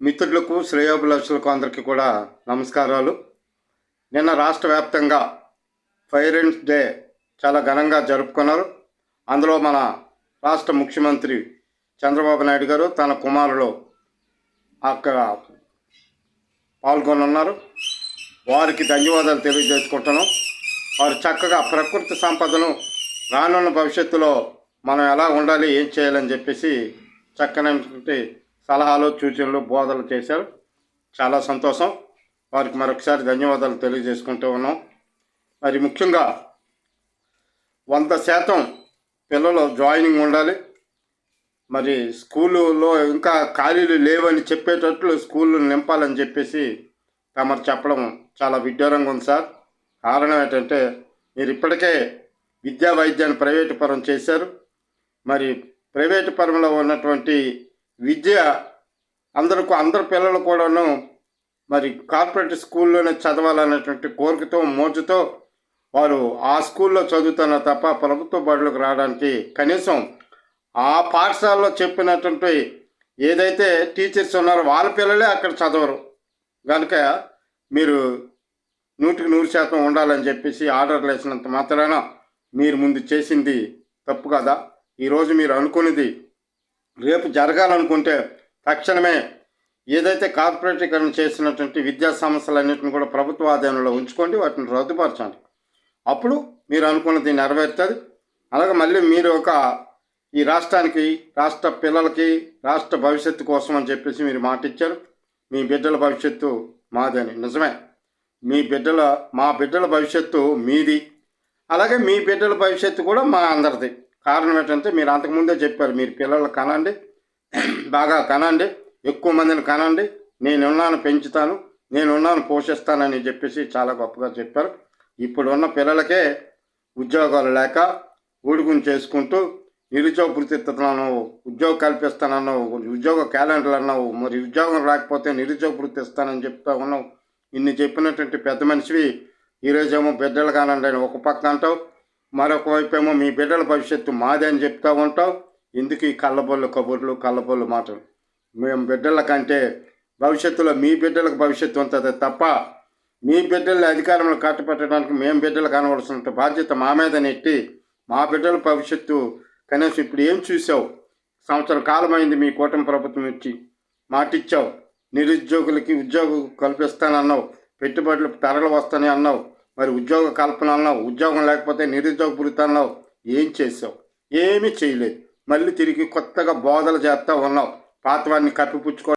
మిత్రులకు శ్రేయోభిలాషులకు అందరికీ కూడా నమస్కారాలు. నిన్న రాష్ట్ర వ్యాప్తంగా పేరెంట్స్ డే చాలా ఘనంగా జరుపుకున్నారు. అందులో మన రాష్ట్ర ముఖ్యమంత్రి చంద్రబాబు నాయుడు గారు తన కుమారులు అక్కడ పాల్గొనున్నారు. వారికి ధన్యవాదాలు తెలియజేసుకుంటున్నాం. వారు చక్కగా ప్రకృతి సంపదను రానున్న భవిష్యత్తులో మనం ఎలా ఉండాలి, ఏం చేయాలని చెప్పేసి చక్కనైనటువంటి సలహాలు, సూచనలు, బోధనలు చేశారు. చాలా సంతోషం. వారికి మరొకసారి ధన్యవాదాలు తెలియజేసుకుంటూ ఉన్నాం. మరి ముఖ్యంగా 100% పిల్లలు జాయినింగ్ ఉండాలి. మరి స్కూలులో ఇంకా ఖాళీలు లేవని చెప్పేటట్లు స్కూళ్ళు నింపాలని చెప్పేసి తమరు చెప్పడం చాలా విడ్డూరంగా ఉంది సార్. కారణం ఏంటంటే మీరు ఇప్పటికే విద్యా వైద్యాన్ని ప్రైవేటు పరం చేశారు. మరి ప్రైవేటు పరంలో ఉన్నటువంటి విద్య అందరు పిల్లలు కూడాను మరి కార్పొరేట్ స్కూల్లోనే చదవాలనేటువంటి కోరికతో, మోజుతో వారు ఆ స్కూల్లో చదువుతున్నారు తప్ప ప్రభుత్వ బడులకు రావడానికి కనీసం ఆ పాఠశాలలో చెప్పినటువంటి ఏదైతే టీచర్స్ ఉన్నారో వాళ్ళ పిల్లలే అక్కడ చదవరు. కనుక మీరు 100% ఉండాలని చెప్పేసి ఆర్డర్లు వేసినంత మాత్రాన మీరు ముందు చేసింది తప్పు కదా. ఈరోజు మీరు అనుకున్నది రేపు జరగాలనుకుంటే తక్షణమే ఏదైతే కార్పొరేటీకరణ చేసినటువంటి విద్యా సంస్థలన్నింటిని కూడా ప్రభుత్వ ఆధీనంలో ఉంచుకోండి, వాటిని రద్దుపరచండి. అప్పుడు మీరు అనుకున్నది నెరవేరుతుంది. అలాగే మళ్ళీ మీరు ఈ రాష్ట్రానికి, రాష్ట్ర పిల్లలకి, రాష్ట్ర భవిష్యత్తు కోసం అని చెప్పేసి మీరు మాట ఇచ్చారు. మీ బిడ్డల భవిష్యత్తు మాదని. నిజమే, మా బిడ్డల భవిష్యత్తు మీది, అలాగే మీ బిడ్డల భవిష్యత్తు కూడా మా అందరిది. కారణం ఏంటంటే మీరు అంతకుముందే చెప్పారు, మీరు పిల్లలు కనండి, బాగా కనండి, ఎక్కువ మందిని కనండి, నేనున్నాను పెంచుతాను, నేనున్నాను పోషిస్తానని చెప్పేసి చాలా గొప్పగా చెప్పారు. ఇప్పుడున్న పిల్లలకే ఉద్యోగాలు లేక ఊడుకుని చేసుకుంటూ నిరుద్యోగ వృత్తి ఇస్తున్నావు, ఉద్యోగం కల్పిస్తానన్నావు, ఉద్యోగ క్యాలెండర్లు అన్నావు, మరి ఉద్యోగం రాకపోతే నిరుద్యోగ వృత్తి ఇస్తానని చెప్తా ఉన్నావు. ఇన్ని చెప్పినటువంటి పెద్ద మనిషివి ఈరోజేమో బిడ్డలు కానండి అని ఒక పక్క అంటావు, మరొక వైపు ఏమో మీ బిడ్డల భవిష్యత్తు మాదే అని చెప్తూ ఉంటావు. ఎందుకు ఈ కళ్ళబొల్లు కబుర్లు, కళ్ళబొల్లు మాటలు? మేము బిడ్డల కంటే భవిష్యత్తులో మీ బిడ్డలకు భవిష్యత్తు ఉంటుంది తప్ప మీ బిడ్డల అధికారంలో కట్టపెట్టడానికి మేము బిడ్డలు కనవలసిన బాధ్యత మా మీద నెట్టి మా బిడ్డల భవిష్యత్తు కనీసం ఇప్పుడు ఏం చూసావు? సంవత్సర కాలమైంది మీ కూటమి ప్రభుత్వం ఇచ్చి మాటిచ్చావు, నిరుద్యోగులకి ఉద్యోగం కల్పిస్తానన్నావు, పెట్టుబడులు తరలి వస్తాయని అన్నావు, మరి ఉద్యోగ కల్పన అన్నావు, ఉద్యోగం లేకపోతే నిరుద్యోగ వృత్తి అన్నావు. ఏం చేసావు? ఏమీ చేయలేదు. మళ్ళీ తిరిగి కొత్తగా బోధలు చేస్తూ ఉన్నావు. పాతవాడిని కప్పిపుచ్చుకో